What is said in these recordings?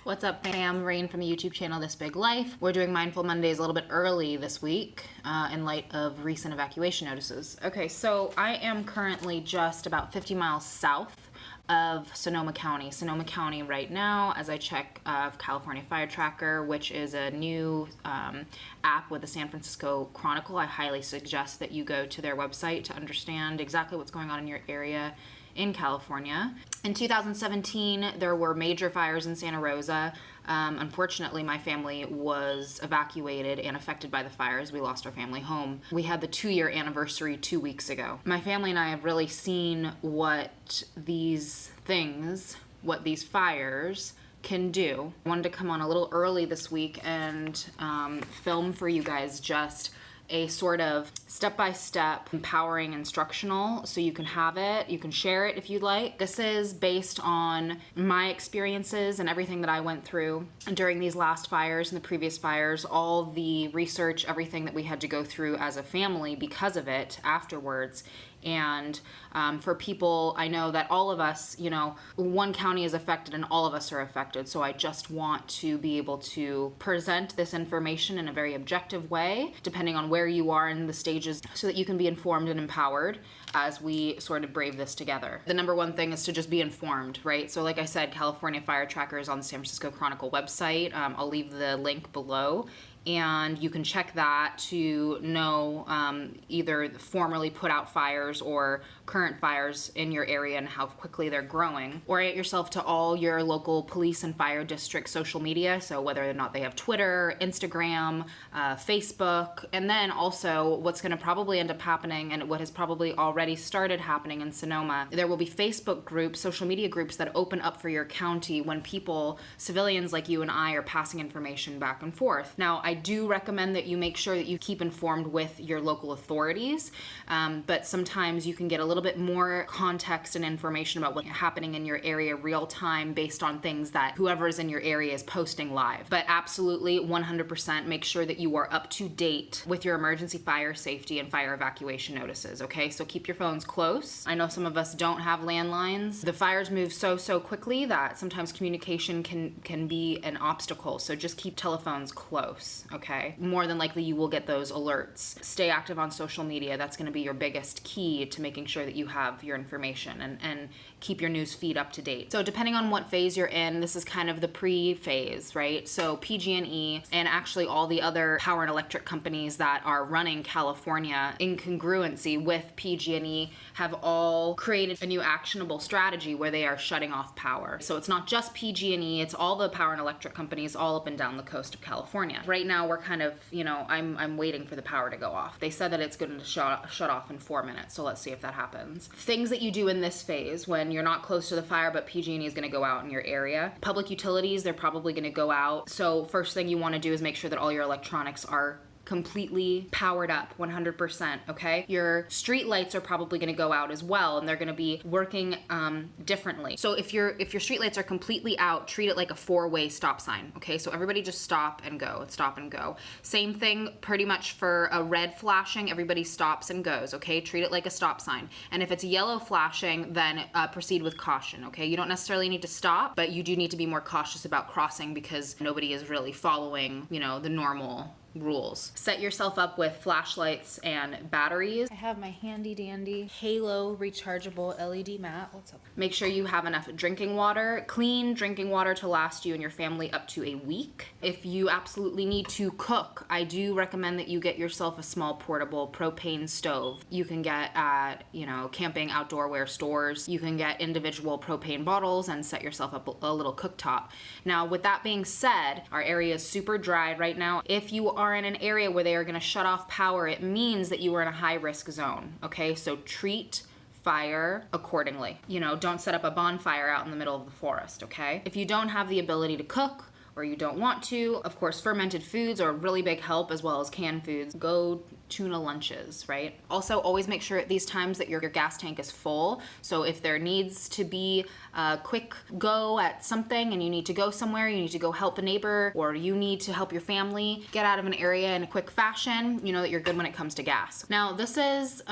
What's up, fam? Rain from the YouTube channel This Big Life. We're doing Mindful Mondays a little bit early this week in light of recent evacuation notices. Okay, so I am currently just about 50 miles south of Sonoma County. Sonoma County right now, as I check California Fire Tracker, which is a new app with the San Francisco Chronicle. I highly suggest that you go to their website to understand exactly what's going on in your area in California. In 2017, there were major fires in Santa Rosa. Unfortunately, my family was evacuated and affected by the fires. We lost our family home. We had the 2-year anniversary 2 weeks ago. My family and I have really seen what these fires can do. I wanted to come on a little early this week and film for you guys just a sort of step-by-step empowering instructional so you can have it, you can share it if you'd like. This is based on my experiences and everything that I went through during these last fires and the previous fires, all the research, everything that we had to go through as a family because of it afterwards. And for people, I know that all of us, one county is affected and all of us are affected. So I just want to be able to present this information in a very objective way, depending on where you are in the stages, so that you can be informed and empowered as we sort of brave this together. The number one thing is to just be informed, right? So like I said, California Fire Tracker is on the San Francisco Chronicle website. I'll leave the link below. And you can check that to know either formerly put out fires or current fires in your area and how quickly they're growing. Orient yourself to all your local police and fire district social media, so whether or not they have Twitter, Instagram, Facebook, and then also what's going to probably end up happening and what has probably already started happening in Sonoma, there will be Facebook groups, social media groups that open up for your county when people, civilians like you and I, are passing information back and forth. Now, I do recommend that you make sure that you keep informed with your local authorities, but sometimes you can get a little bit more context and information about what's happening in your area real time based on things that whoever's in your area is posting live. But absolutely 100% make sure that you are up to date with your emergency fire safety and fire evacuation notices, okay? So keep your phones close. I know some of us don't have landlines. The fires move so quickly that sometimes communication can be an obstacle, so just keep telephones close. Okay, more than likely you will get those alerts. Stay active on social media. That's going to be your biggest key to making sure that you have your information and keep your news feed up to date. So depending on what phase you're in, this is kind of the pre-phase, right? So PG&E and actually all the other power and electric companies that are running California in congruency with PG&E have all created a new actionable strategy where they are shutting off power. So it's not just PG&E, it's all the power and electric companies all up and down the coast of California. Right now we're kind of, I'm waiting for the power to go off. They said that it's going to shut off in 4 minutes, so let's see if that happens. Things that you do in this phase when you're not close to the fire but PG&E is going to go out in your area. Public utilities, they're probably going to go out. So first thing you want to do is make sure that all your electronics are completely powered up 100%, okay? Your street lights are probably going to go out as well, and they're going to be working differently. So if your street lights are completely out, treat it like a 4-way stop sign, okay? So everybody just stop and go, stop and go. Same thing pretty much for a red flashing, everybody stops and goes, okay? Treat it like a stop sign. And if it's yellow flashing, then proceed with caution, okay? You don't necessarily need to stop, but you do need to be more cautious about crossing because nobody is really following, the normal rules. Set yourself up with flashlights and batteries. I have my handy dandy Halo rechargeable LED mat. What's up? Make sure you have enough drinking water, clean drinking water to last you and your family up to a week. If you absolutely need to cook, I do recommend that you get yourself a small portable propane stove. You can get at, camping outdoor wear stores. You can get individual propane bottles and set yourself up a little cooktop. Now, with that being said, our area is super dry right now. If you are in an area where they are going to shut off power, it means that you are in a high risk zone, okay? So treat fire accordingly. Don't set up a bonfire out in the middle of the forest, okay? If you don't have the ability to cook or you don't want to, of course, fermented foods are a really big help as well as canned foods. Go tuna lunches, right? Also, always make sure at these times that your gas tank is full. So if there needs to be a quick go at something and you need to go somewhere, you need to go help a neighbor, or you need to help your family get out of an area in a quick fashion, you know that you're good when it comes to gas. Now, this is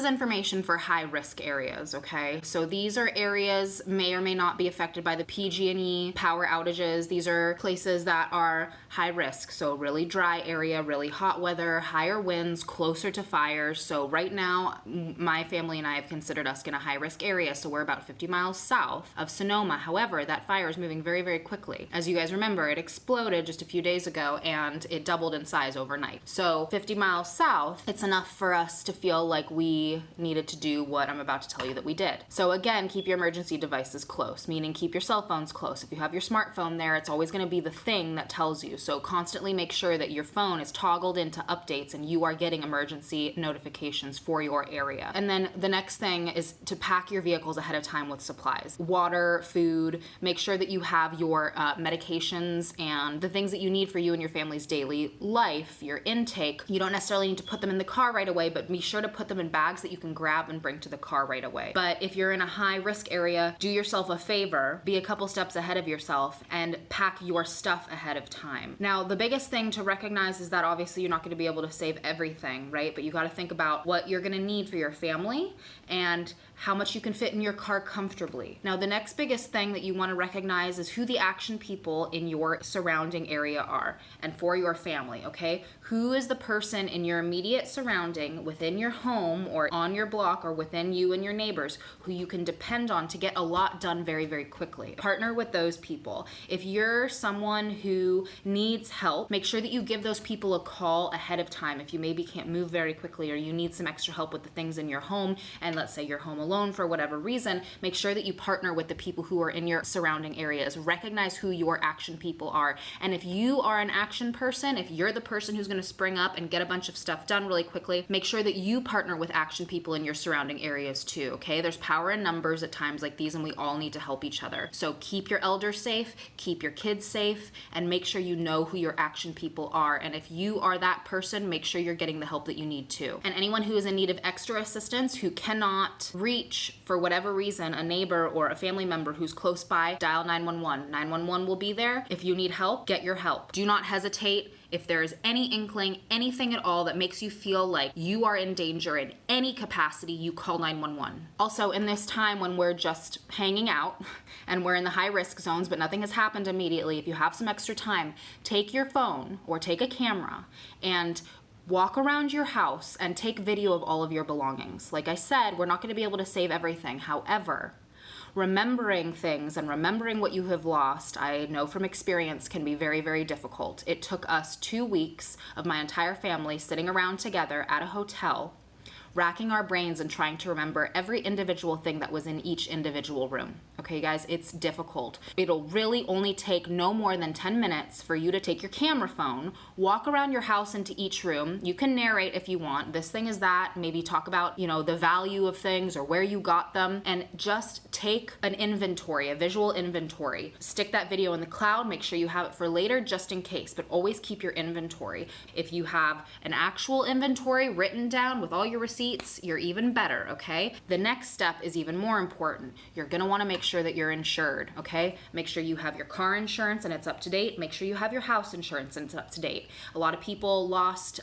information for high risk areas, okay? So these are areas may or may not be affected by the PG&E power outages. These are places that are high risk. So really dry area, really hot weather, higher winds, closer to fires. So right now, my family and I have considered us in a high risk area. So we're about 50 miles south of Sonoma. However, that fire is moving very, very quickly. As you guys remember, it exploded just a few days ago and it doubled in size overnight. So 50 miles south, it's enough for us to feel like we needed to do what I'm about to tell you that we did. So again, keep your emergency devices close, meaning keep your cell phones close. If you have your smartphone there, it's always going to be the thing that tells you. So constantly make sure that your phone is toggled into updates and you are getting emergency notifications for your area. And then the next thing is to pack your vehicles ahead of time with supplies. Water, food, make sure that you have your medications and the things that you need for you and your family's daily life, your intake. You don't necessarily need to put them in the car right away, but be sure to put them in bags that you can grab and bring to the car right away. But if you're in a high risk area, do yourself a favor, be a couple steps ahead of yourself and pack your stuff ahead of time. Now, the biggest thing to recognize is that obviously you're not going to be able to save everything, right? But you got to think about what you're going to need for your family and how much you can fit in your car comfortably. Now, the next biggest thing that you want to recognize is who the action people in your surrounding area are and for your family, okay? Who is the person in your immediate surrounding within your home or on your block or within you and your neighbors who you can depend on to get a lot done very, very quickly? Partner with those people. If you're someone who needs help, make sure that you give those people a call ahead of time. If you maybe can't move very quickly or you need some extra help with the things in your home, and let's say you're home alone for whatever reason, make sure that you partner with the people who are in your surrounding areas. Recognize who your action people are. And if you are an action person, if you're the person who's going to spring up and get a bunch of stuff done really quickly, make sure that you partner with action people in your surrounding areas too, okay? There's power in numbers at times like these, and we all need to help each other. So keep your elders safe, keep your kids safe, and make sure you know who your action people are. And if you are that person, make sure you're getting the help that you need too. And anyone who is in need of extra assistance, who cannot reach for whatever reason a neighbor or a family member who's close by, dial 911. 911 will be there. If you need help, get your help. Do not hesitate. If there is any inkling, anything at all that makes you feel like you are in danger in any capacity, you call 911. Also, in this time when we're just hanging out and we're in the high risk zones, but nothing has happened immediately, if you have some extra time, take your phone or take a camera and walk around your house and take video of all of your belongings. Like I said, we're not going to be able to save everything. However, remembering things and remembering what you have lost, I know from experience, can be very, very difficult. It took us 2 weeks of my entire family sitting around together at a hotel, racking our brains and trying to remember every individual thing that was in each individual room. Okay, guys, it's difficult. It'll really only take no more than 10 minutes for you to take your camera phone, walk around your house into each room. You can narrate if you want. This thing is that. Maybe talk about, the value of things or where you got them, and just take an inventory, a visual inventory. Stick that video in the cloud. Make sure you have it for later just in case, but always keep your inventory. If you have an actual inventory written down with all your receipts, you're even better, okay? The next step is even more important. You're gonna wanna make sure that you're insured, okay? Make sure you have your car insurance and it's up to date. Make sure you have your house insurance and it's up to date. A lot of people lost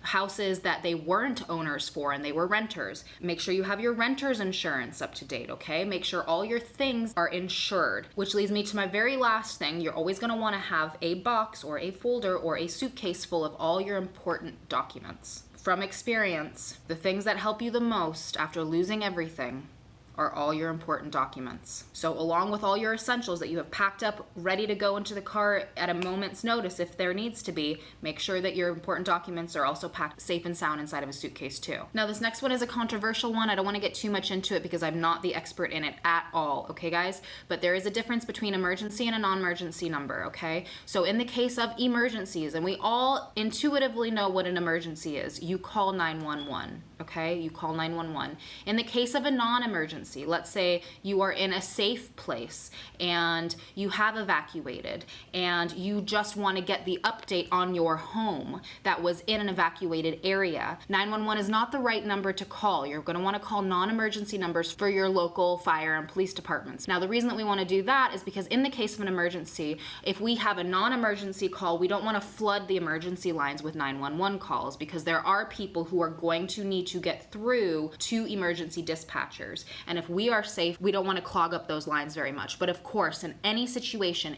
houses that they weren't owners for and they were renters. Make sure you have your renter's insurance up to date, okay? Make sure all your things are insured, which leads me to my very last thing. You're always gonna wanna have a box or a folder or a suitcase full of all your important documents. From experience, the things that help you the most after losing everything are all your important documents. So along with all your essentials that you have packed up, ready to go into the car at a moment's notice if there needs to be, make sure that your important documents are also packed safe and sound inside of a suitcase too. Now this next one is a controversial one. I don't want to get too much into it because I'm not the expert in it at all, okay guys? But there is a difference between emergency and a non-emergency number, okay? So in the case of emergencies, and we all intuitively know what an emergency is, you call 911, okay? You call 911. In the case of a non-emergency, emergency. Let's say you are in a safe place and you have evacuated and you just want to get the update on your home that was in an evacuated area. 911 is not the right number to call. You're going to want to call non-emergency numbers for your local fire and police departments. Now, the reason that we want to do that is because in the case of an emergency, if we have a non-emergency call, we don't want to flood the emergency lines with 911 calls, because there are people who are going to need to get through to emergency dispatchers. And if we are safe, we don't want to clog up those lines very much. But of course, in any situation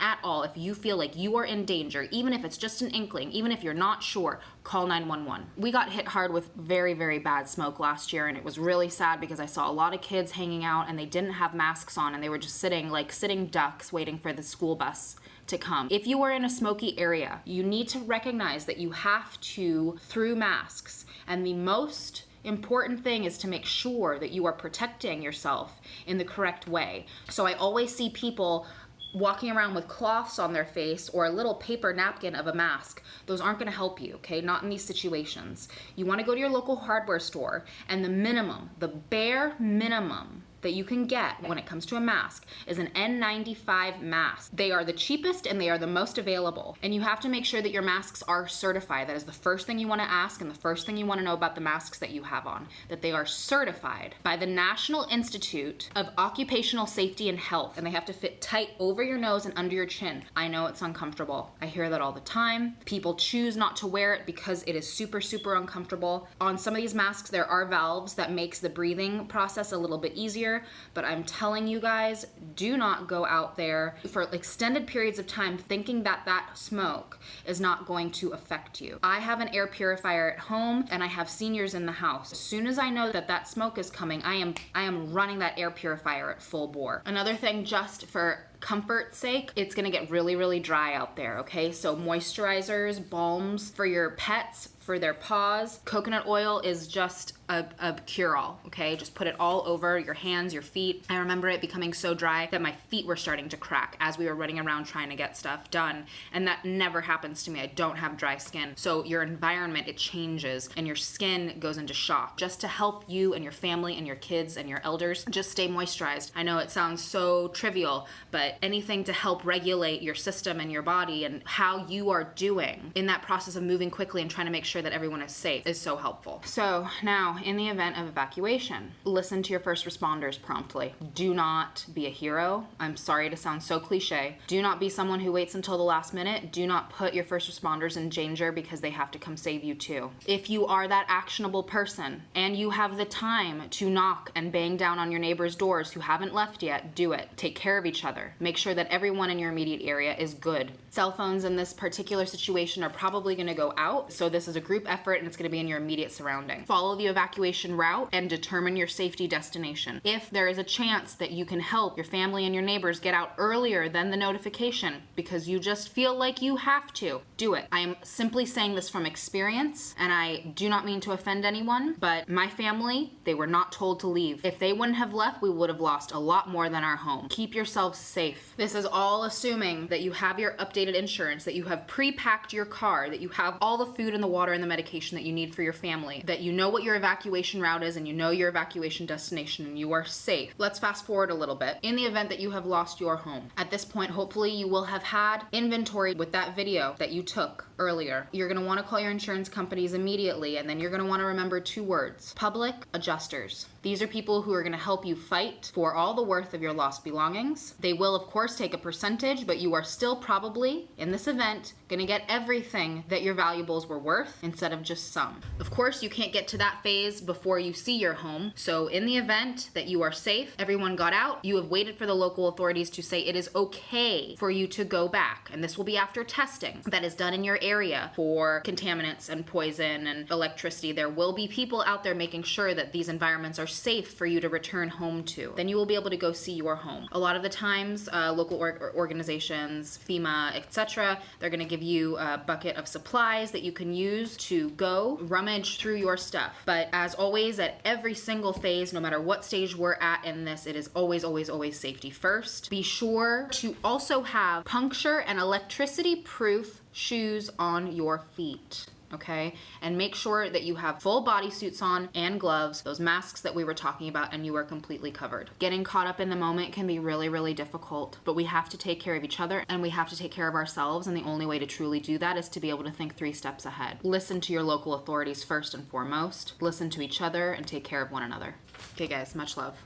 at all, if you feel like you are in danger, even if it's just an inkling, even if you're not sure, call 911. We got hit hard with very, very bad smoke last year, and it was really sad because I saw a lot of kids hanging out and they didn't have masks on, and they were just sitting like sitting ducks waiting for the school bus to come. If you are in a smoky area, you need to recognize that you have to through masks, and the most important thing is to make sure that you are protecting yourself in the correct way. So I always see people walking around with cloths on their face or a little paper napkin of a mask. Those aren't going to help you, okay? Not in these situations. You want to go to your local hardware store, and the minimum, the bare minimum that you can get when it comes to a mask is an N95 mask. They are the cheapest and they are the most available. And you have to make sure that your masks are certified. That is the first thing you want to ask, and the first thing you want to know about the masks that you have on, that they are certified by the National Institute of Occupational Safety and Health, and they have to fit tight over your nose and under your chin. I know it's uncomfortable. I hear that all the time. People choose not to wear it because it is super, super uncomfortable. On some of these masks, there are valves that makes the breathing process a little bit easier. But I'm telling you guys, do not go out there for extended periods of time thinking that that smoke is not going to affect you. I have an air purifier at home, and I have seniors in the house. As soon as I know that that smoke is coming, I am running that air purifier at full bore. Another thing, just for comfort's sake, it's gonna get really, really dry out there, okay? So moisturizers, balms for your pets, for their paws. Coconut oil is just a cure-all, okay? Just put it all over your hands, your feet. I remember it becoming so dry that my feet were starting to crack as we were running around trying to get stuff done. And that never happens to me. I don't have dry skin. So your environment, it changes and your skin goes into shock. Just to help you and your family and your kids and your elders, just stay moisturized. I know it sounds so trivial, but anything to help regulate your system and your body and how you are doing in that process of moving quickly and trying to make sure that everyone is safe is so helpful. So now, in the event of evacuation, listen to your first responders promptly. Do not be a hero. I'm sorry to sound so cliche. Do not be someone who waits until the last minute. Do not put your first responders in danger because they have to come save you too. If you are that actionable person and you have the time to knock and bang down on your neighbors' doors who haven't left yet, do it. Take care of each other. Make sure that everyone in your immediate area is good. Cell phones in this particular situation are probably going to go out, so this is a group effort and it's going to be in your immediate surrounding. Follow the evacuation route and determine your safety destination. If there is a chance that you can help your family and your neighbors get out earlier than the notification because you just feel like you have to, do it. I am simply saying this from experience, and I do not mean to offend anyone, but my family, they were not told to leave. If they wouldn't have left, we would have lost a lot more than our home. Keep yourselves safe. This is all assuming that you have your updated insurance, that you have pre-packed your car, that you have all the food and the water and the medication that you need for your family, that you know what your evacuation route is and you know your evacuation destination and you are safe. Let's fast forward a little bit. In the event that you have lost your home, at this point, hopefully you will have had inventory with that video that you took earlier. You're going to want to call your insurance companies immediately, and then you're going to want to remember 2 words: public adjusters. These are people who are going to help you fight for all the worth of your lost belongings. They will, of course, take a percentage, but you are still probably, in this event, going to get everything that your valuables were worth instead of just some. Of course, you can't get to that phase before you see your home. So in the event that you are safe, everyone got out, you have waited for the local authorities to say it is okay for you to go back. And this will be after testing that is done in your area for contaminants and poison and electricity. There will be people out there making sure that these environments are safe for you to return home to. Then you will be able to go see your home. A lot of the times, local organizations, FEMA, etc., they're going to give you a bucket of supplies that you can use to go rummage through your stuff. But as always, at every single phase, no matter what stage we're at in this, it is always, always, always safety first. Be sure to also have puncture and electricity proof shoes on your feet. okay? And make sure that you have full bodysuits on and gloves, those masks that we were talking about, and you are completely covered. Getting caught up in the moment can be really, really difficult, but we have to take care of each other and we have to take care of ourselves, and the only way to truly do that is to be able to think 3 steps ahead. Listen to your local authorities first and foremost, listen to each other, and take care of one another. Okay guys, much love.